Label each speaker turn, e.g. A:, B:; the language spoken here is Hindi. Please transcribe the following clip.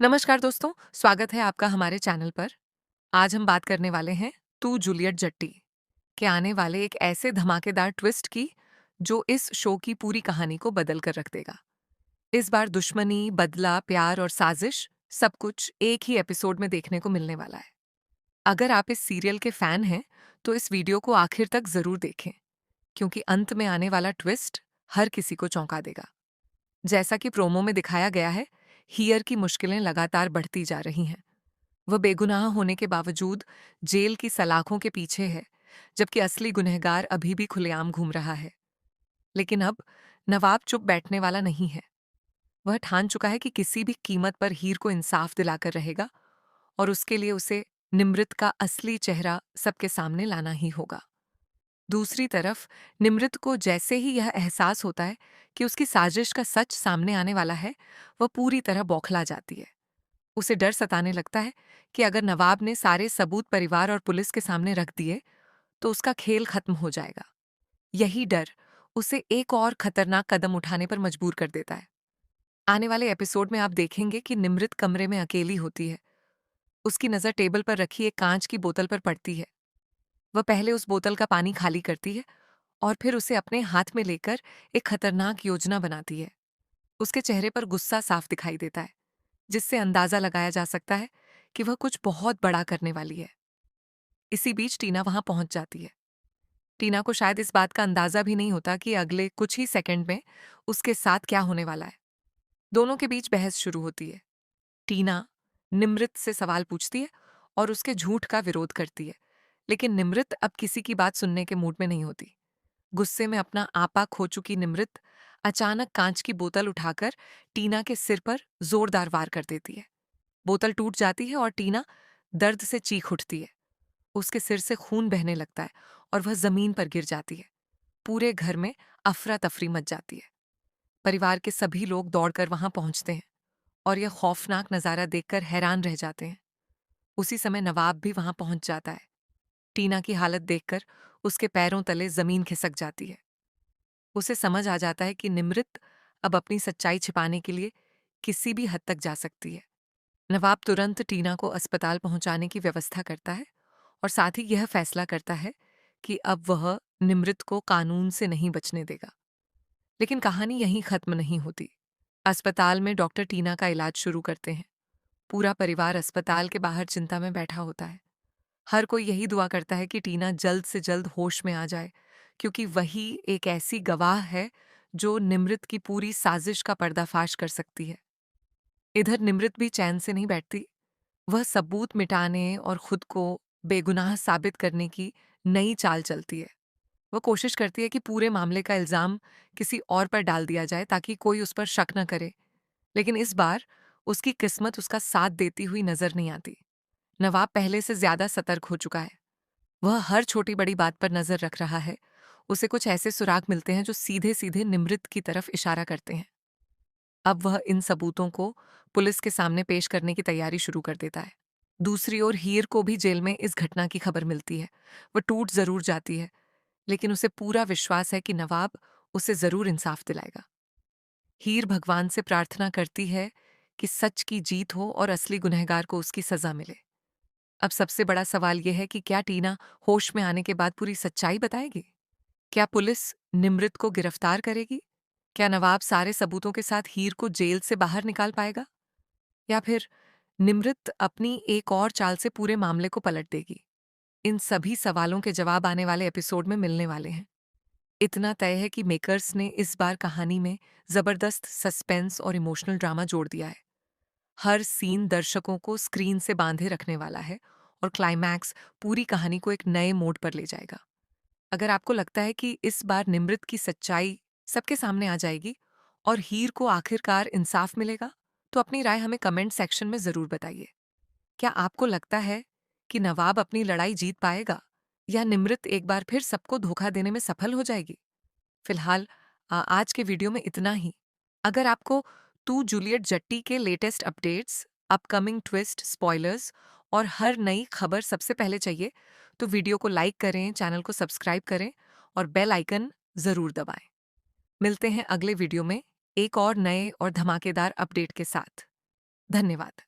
A: नमस्कार दोस्तों, स्वागत है आपका हमारे चैनल पर। आज हम बात करने वाले हैं तू जूलियट जट्टी के आने वाले एक ऐसे धमाकेदार ट्विस्ट की जो इस शो की पूरी कहानी को बदल कर रख देगा। इस बार दुश्मनी, बदला, प्यार और साजिश सब कुछ एक ही एपिसोड में देखने को मिलने वाला है। अगर आप इस सीरियल के फैन हैं, तो इस वीडियो को आखिर तक जरूर देखें, क्योंकि अंत में आने वाला ट्विस्ट हर किसी को चौंका देगा। जैसा कि प्रोमो में दिखाया गया है, हियर की मुश्किलें लगातार बढ़ती जा रही हैं। वह बेगुनाह होने के बावजूद जेल की सलाखों के पीछे है, जबकि असली गुनहगार अभी भी खुलेआम घूम रहा है। लेकिन अब नवाब चुप बैठने वाला नहीं है। वह ठान चुका है कि किसी भी कीमत पर हीर को इंसाफ दिलाकर रहेगा, और उसके लिए उसे निमृत का असली चेहरा सबके सामने लाना ही होगा। दूसरी तरफ निमृत को जैसे ही यह एहसास होता है कि उसकी साजिश का सच सामने आने वाला है, वह पूरी तरह बौखला जाती है। उसे डर सताने लगता है कि अगर नवाब ने सारे सबूत परिवार और पुलिस के सामने रख दिए, तो उसका खेल खत्म हो जाएगा। यही डर उसे एक और खतरनाक कदम उठाने पर मजबूर कर देता है। आने वाले एपिसोड में आप देखेंगे कि निमृत कमरे में अकेली होती है। उसकी नज़र टेबल पर रखी एक कांच की बोतल पर पड़ती है। वह पहले उस बोतल का पानी खाली करती है और फिर उसे अपने हाथ में लेकर एक खतरनाक योजना बनाती है। उसके चेहरे पर गुस्सा साफ दिखाई देता है, जिससे अंदाजा लगाया जा सकता है कि वह कुछ बहुत बड़ा करने वाली है। इसी बीच टीना वहां पहुंच जाती है। टीना को शायद इस बात का अंदाजा भी नहीं होता कि अगले कुछ ही सेकंड में उसके साथ क्या होने वाला है। दोनों के बीच बहस शुरू होती है। टीना निमृत से सवाल पूछती है और उसके झूठ का विरोध करती है, लेकिन निमृत अब किसी की बात सुनने के मूड में नहीं होती। गुस्से में अपना आपा खो चुकी निमृत अचानक कांच की बोतल उठाकर टीना के सिर पर जोरदार वार कर देती है। बोतल टूट जाती है और टीना दर्द से चीख उठती है। उसके सिर से खून बहने लगता है और वह जमीन पर गिर जाती है। पूरे घर में अफरा तफरी मच जाती है। परिवार के सभी लोग दौड़कर वहां पहुंचते हैं और यह खौफनाक नजारा देखकर हैरान रह जाते हैं। उसी समय नवाब भी वहां पहुंच जाता है। टीना की हालत देखकर उसके पैरों तले जमीन खिसक जाती है। उसे समझ आ जाता है कि निमृत अब अपनी सच्चाई छिपाने के लिए किसी भी हद तक जा सकती है। नवाब तुरंत टीना को अस्पताल पहुंचाने की व्यवस्था करता है और साथ ही यह फैसला करता है कि अब वह निमृत को कानून से नहीं बचने देगा। लेकिन कहानी यहीं खत्म नहीं होती। अस्पताल में डॉक्टर टीना का इलाज शुरू करते हैं। पूरा परिवार अस्पताल के बाहर चिंता में बैठा होता है। हर कोई यही दुआ करता है कि टीना जल्द से जल्द होश में आ जाए, क्योंकि वही एक ऐसी गवाह है जो निमृत की पूरी साजिश का पर्दाफाश कर सकती है। इधर निमृत भी चैन से नहीं बैठती। वह सबूत मिटाने और खुद को बेगुनाह साबित करने की नई चाल चलती है। वह कोशिश करती है कि पूरे मामले का इल्जाम किसी और पर डाल दिया जाए ताकि कोई उस पर शक न करे। लेकिन इस बार उसकी किस्मत उसका साथ देती हुई नजर नहीं आती। नवाब पहले से ज्यादा सतर्क हो चुका है। वह हर छोटी बड़ी बात पर नजर रख रहा है। उसे कुछ ऐसे सुराग मिलते हैं जो सीधे सीधे निमृत की तरफ इशारा करते हैं। अब वह इन सबूतों को पुलिस के सामने पेश करने की तैयारी शुरू कर देता है। दूसरी ओर हीर को भी जेल में इस घटना की खबर मिलती है। वह टूट जरूर जाती है, लेकिन उसे पूरा विश्वास है कि नवाब उसे जरूर इंसाफ दिलाएगा। हीर भगवान से प्रार्थना करती है कि सच की जीत हो और असली गुनहगार को उसकी सजा मिले। अब सबसे बड़ा सवाल यह है कि क्या टीना होश में आने के बाद पूरी सच्चाई बताएगी? क्या पुलिस निमृत को गिरफ्तार करेगी? क्या नवाब सारे सबूतों के साथ हीर को जेल से बाहर निकाल पाएगा? या फिर निमृत अपनी एक और चाल से पूरे मामले को पलट देगी? इन सभी सवालों के जवाब आने वाले एपिसोड में मिलने वाले हैं। इतना तय है कि मेकर्स ने इस बार कहानी में जबरदस्त सस्पेंस और इमोशनल ड्रामा जोड़ दिया है। हर सीन दर्शकों को स्क्रीन से बांधे रखने वाला है और क्लाइमैक्स पूरी कहानी को एक नए मोड़ पर ले जाएगा। अगर आपको लगता है कि इस बार निमृत की सच्चाई सबके सामने आ जाएगी और हीर को आखिरकार इंसाफ मिलेगा, तो अपनी राय हमें कमेंट सेक्शन में जरूर बताइए। क्या आपको लगता है कि नवाब अपनी लड़ाई जीत पाएगा, या निमृत एक बार फिर सबको धोखा देने में सफल हो जाएगी? फिलहाल आज के वीडियो में इतना ही। अगर आपको तू जूलियट जट्टी के latest updates, upcoming twist, spoilers और हर नई खबर सबसे पहले चाहिए, तो वीडियो को लाइक करें, चैनल को सब्सक्राइब करें और बेल आइकन जरूर दबाएं। मिलते हैं अगले वीडियो में एक और नए और धमाकेदार अपडेट के साथ। धन्यवाद।